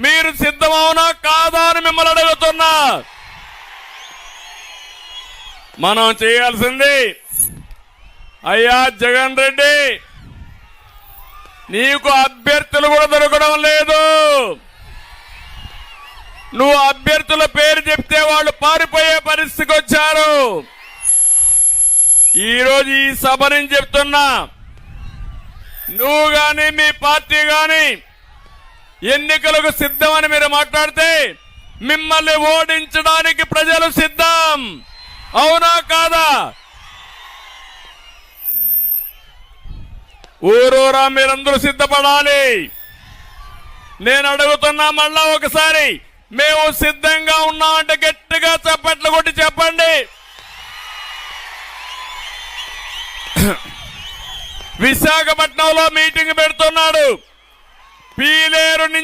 మీరు సిద్ధమవునా కాదా అని మిమ్మల్ని అడుగుతున్నా. మనం చేయాల్సింది, అయ్యా జగన్ రెడ్డి, నీకు అభ్యర్థులు కూడా దొరకడం లేదు. నువ్వు అభ్యర్థుల పేరు చెప్తే వాళ్ళు పారిపోయే పరిస్థితికి వచ్చారు. ఈరోజు ఈ సభ నుంచి చెప్తున్నా, నువ్వు గాని మీ పార్టీ గాని ఎన్నికలకు సిద్ధమని మీరు మాట్లాడితే మిమ్మల్ని ఓడించడానికి ప్రజలు సిద్ధం. అవునా కాదా? ఊరూరా మీరందరూ సిద్ధపడాలి. నేను అడుగుతున్నా మళ్ళా ఒకసారి, మేము సిద్ధంగా ఉన్నామంటే గట్టిగా చప్పట్లు కొట్టి చెప్పండి. విశాఖపట్నంలో మీటింగ్ పెడుతున్నాడు. పీలేరు నుంచి